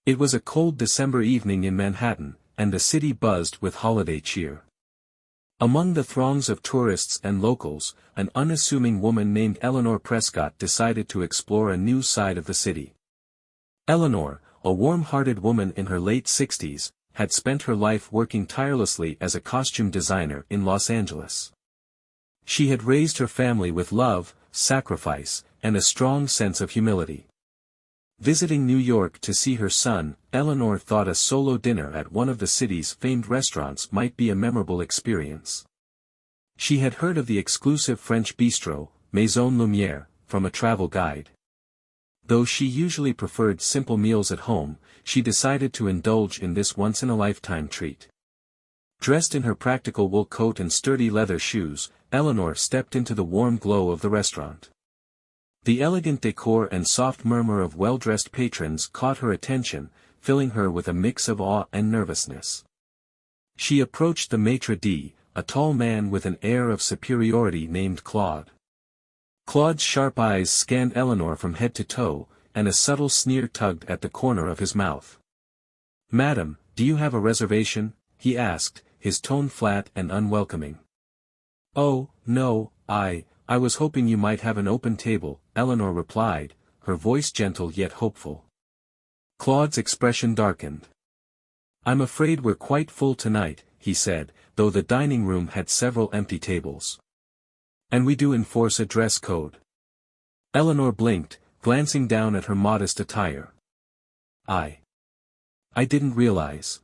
It was a cold December evening in Manhattan, and the city buzzed with holiday cheer. Among the throngs of tourists and locals, an unassuming woman named Eleanor Prescott decided to explore a new side of the city. Eleanor, a warm-hearted woman in her late 60s, had spent her life working tirelessly as a costume designer in Los Angeles. She had raised her family with love, sacrifice, and a strong sense of humility. Visiting New York to see her son, Eleanor thought a solo dinner at one of the city's famed restaurants might be a memorable experience. She had heard of the exclusive French bistro, Maison Lumière, from a travel guide. Though she usually preferred simple meals at home, she decided to indulge in this once-in-a-lifetime treat. Dressed in her practical wool coat and sturdy leather shoes, Eleanor stepped into the warm glow of the restaurant. The elegant decor and soft murmur of well-dressed patrons caught her attention, filling her with a mix of awe and nervousness. She approached the maitre d', a tall man with an air of superiority named Claude. Claude's sharp eyes scanned Eleanor from head to toe, and a subtle sneer tugged at the corner of his mouth. "Madam, do you have a reservation?" he asked, his tone flat and unwelcoming. "Oh, no, I was hoping you might have an open table," Eleanor replied, her voice gentle yet hopeful. Claude's expression darkened. "I'm afraid we're quite full tonight," he said, though the dining room had several empty tables. "And we do enforce a dress code." Eleanor blinked, glancing down at her modest attire. I didn't realize."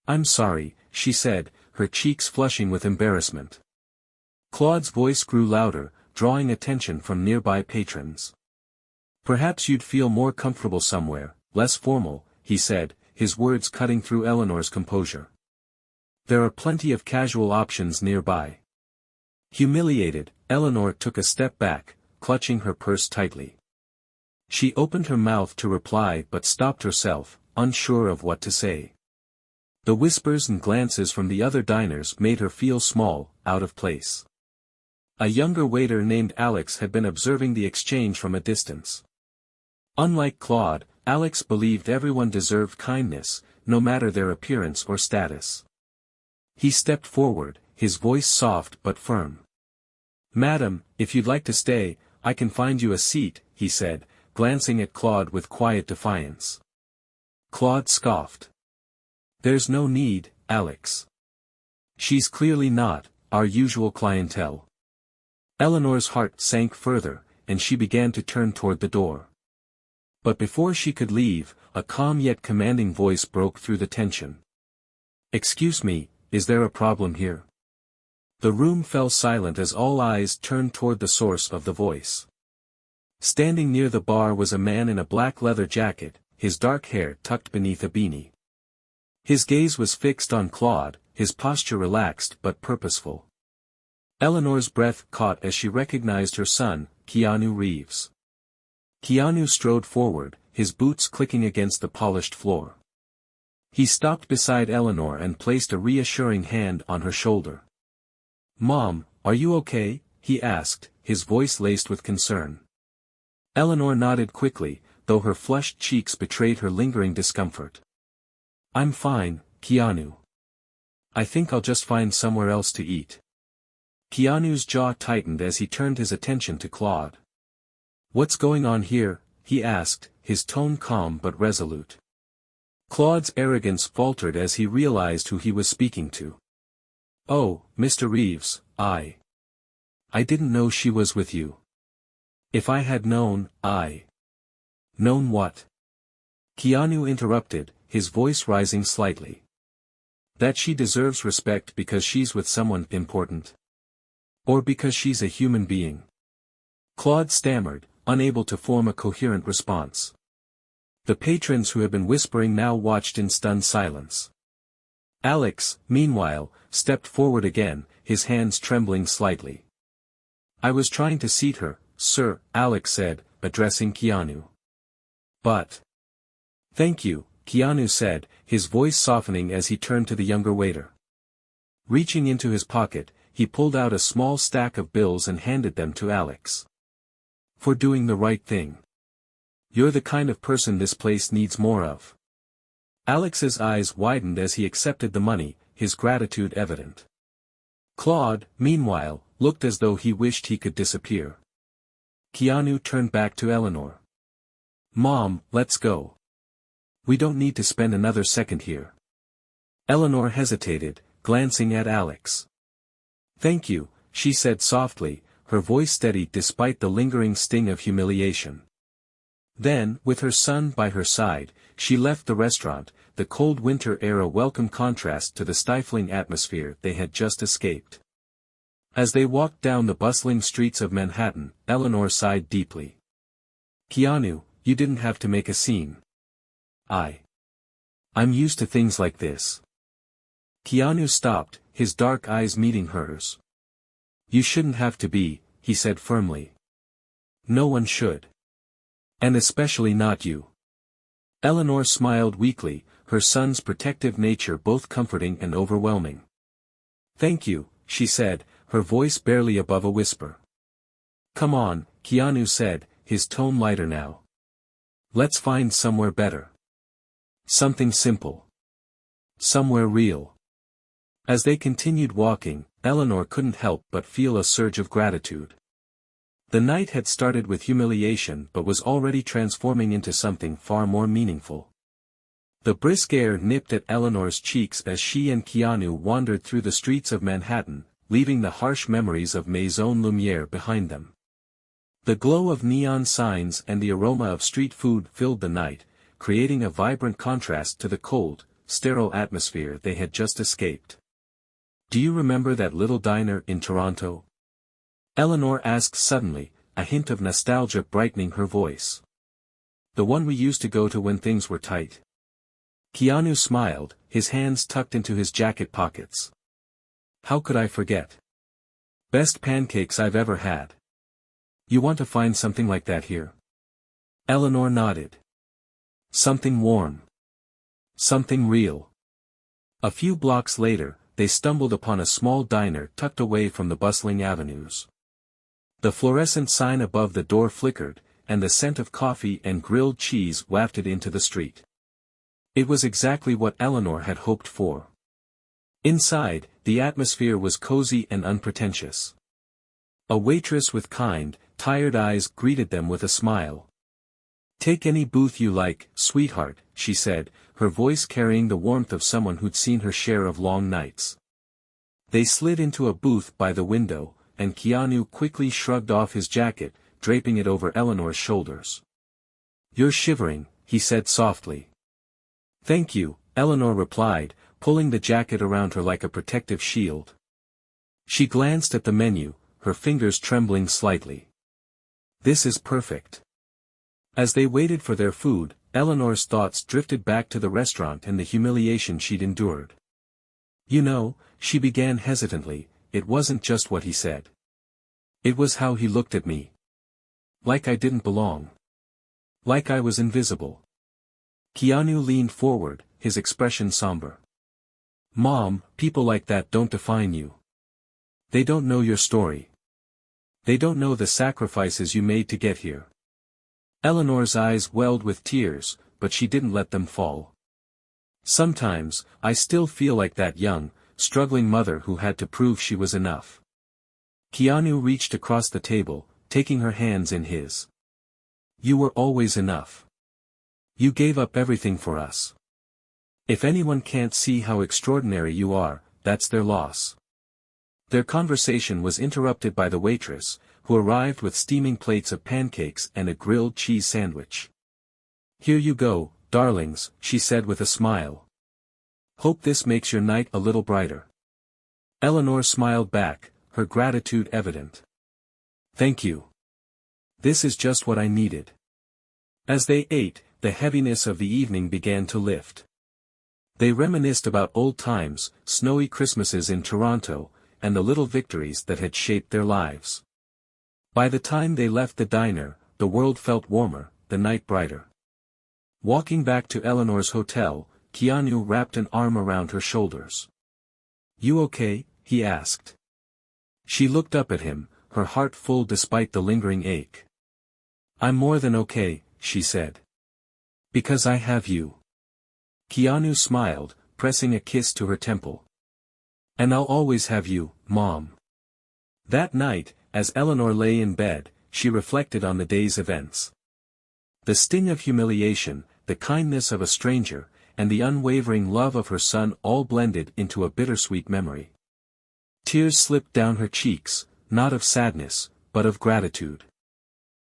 "I'm sorry," she said, her cheeks flushing with embarrassment. Claude's voice grew louder, drawing attention from nearby patrons. "Perhaps you'd feel more comfortable somewhere, less formal," he said, his words cutting through Eleanor's composure. "There are plenty of casual options nearby." Humiliated, Eleanor took a step back, clutching her purse tightly. She opened her mouth to reply but stopped herself, unsure of what to say. The whispers and glances from the other diners made her feel small, out of place. A younger waiter named Alex had been observing the exchange from a distance. Unlike Claude, Alex believed everyone deserved kindness, no matter their appearance or status. He stepped forward, his voice soft but firm. "Madam, if you'd like to stay, I can find you a seat," he said, glancing at Claude with quiet defiance. Claude scoffed. "There's no need, Alex. She's clearly not our usual clientele." Eleanor's heart sank further, and she began to turn toward the door. But before she could leave, a calm yet commanding voice broke through the tension. "Excuse me, is there a problem here?" The room fell silent as all eyes turned toward the source of the voice. Standing near the bar was a man in a black leather jacket, his dark hair tucked beneath a beanie. His gaze was fixed on Claude, his posture relaxed but purposeful. Eleanor's breath caught as she recognized her son, Keanu Reeves. Keanu strode forward, his boots clicking against the polished floor. He stopped beside Eleanor and placed a reassuring hand on her shoulder. "Mom, are you okay?" he asked, his voice laced with concern. Eleanor nodded quickly, though her flushed cheeks betrayed her lingering discomfort. "I'm fine, Keanu. I think I'll just find somewhere else to eat." Keanu's jaw tightened as he turned his attention to Claude. "What's going on here?" he asked, his tone calm but resolute. Claude's arrogance faltered as he realized who he was speaking to. "Oh, Mr. Reeves, I didn't know she was with you. If I had known, Known what?" Keanu interrupted, his voice rising slightly. "That she deserves respect because she's with someone important? Or because she's a human being?" Claude stammered, unable to form a coherent response. The patrons who had been whispering now watched in stunned silence. Alex, meanwhile, stepped forward again, his hands trembling slightly. "I was trying to seat her, sir," Alex said, addressing Keanu. "But—" "Thank you," Keanu said, his voice softening as he turned to the younger waiter. Reaching into his pocket, he pulled out a small stack of bills and handed them to Alex. "For doing the right thing. You're the kind of person this place needs more of." Alex's eyes widened as he accepted the money, his gratitude evident. Claude, meanwhile, looked as though he wished he could disappear. Keanu turned back to Eleanor. "Mom, let's go. We don't need to spend another second here." Eleanor hesitated, glancing at Alex. "Thank you," she said softly, her voice steady despite the lingering sting of humiliation. Then, with her son by her side, she left the restaurant, the cold winter air a welcome contrast to the stifling atmosphere they had just escaped. As they walked down the bustling streets of Manhattan, Eleanor sighed deeply. "Keanu, you didn't have to make a scene. I'm used to things like this." Keanu stopped, his dark eyes meeting hers. "You shouldn't have to be," he said firmly. "No one should. And especially not you." Eleanor smiled weakly, her son's protective nature both comforting and overwhelming. "Thank you," she said, her voice barely above a whisper. "Come on," Keanu said, his tone lighter now. "Let's find somewhere better. Something simple. Somewhere real." As they continued walking, Eleanor couldn't help but feel a surge of gratitude. The night had started with humiliation but was already transforming into something far more meaningful. The brisk air nipped at Eleanor's cheeks as she and Keanu wandered through the streets of Manhattan, leaving the harsh memories of Maison Lumière behind them. The glow of neon signs and the aroma of street food filled the night, creating a vibrant contrast to the cold, sterile atmosphere they had just escaped. "Do you remember that little diner in Toronto?" Eleanor asked suddenly, a hint of nostalgia brightening her voice. "The one we used to go to when things were tight?" Keanu smiled, his hands tucked into his jacket pockets. "How could I forget? Best pancakes I've ever had. You want to find something like that here?" Eleanor nodded. "Something warm. Something real." A few blocks later, they stumbled upon a small diner tucked away from the bustling avenues. The fluorescent sign above the door flickered, and the scent of coffee and grilled cheese wafted into the street. It was exactly what Eleanor had hoped for. Inside, the atmosphere was cozy and unpretentious. A waitress with kind, tired eyes greeted them with a smile. "Take any booth you like, sweetheart," she said, her voice carrying the warmth of someone who'd seen her share of long nights. They slid into a booth by the window, and Keanu quickly shrugged off his jacket, draping it over Eleanor's shoulders. "You're shivering," he said softly. "Thank you," Eleanor replied, pulling the jacket around her like a protective shield. She glanced at the menu, her fingers trembling slightly. "This is perfect." As they waited for their food, Eleanor's thoughts drifted back to the restaurant and the humiliation she'd endured. "You know," she began hesitantly, "it wasn't just what he said. It was how he looked at me. Like I didn't belong. Like I was invisible." Keanu leaned forward, his expression somber. "Mom, people like that don't define you. They don't know your story. They don't know the sacrifices you made to get here." Eleanor's eyes welled with tears, but she didn't let them fall. "Sometimes, I still feel like that young, struggling mother who had to prove she was enough." Keanu reached across the table, taking her hands in his. "You were always enough. You gave up everything for us. If anyone can't see how extraordinary you are, that's their loss." Their conversation was interrupted by the waitress, who arrived with steaming plates of pancakes and a grilled cheese sandwich. "Here you go, darlings," she said with a smile. "Hope this makes your night a little brighter." Eleanor smiled back, her gratitude evident. "Thank you. This is just what I needed." As they ate, the heaviness of the evening began to lift. They reminisced about old times, snowy Christmases in Toronto, and the little victories that had shaped their lives. By the time they left the diner, the world felt warmer, the night brighter. Walking back to Eleanor's hotel, Keanu wrapped an arm around her shoulders. "You okay?" he asked. She looked up at him, her heart full despite the lingering ache. "I'm more than okay," she said. "Because I have you." Keanu smiled, pressing a kiss to her temple. "And I'll always have you, Mom." That night, as Eleanor lay in bed, she reflected on the day's events. The sting of humiliation, the kindness of a stranger, and the unwavering love of her son all blended into a bittersweet memory. Tears slipped down her cheeks, not of sadness, but of gratitude.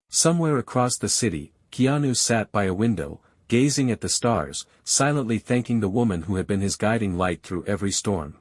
Somewhere across the city, Keanu sat by a window, gazing at the stars, silently thanking the woman who had been his guiding light through every storm.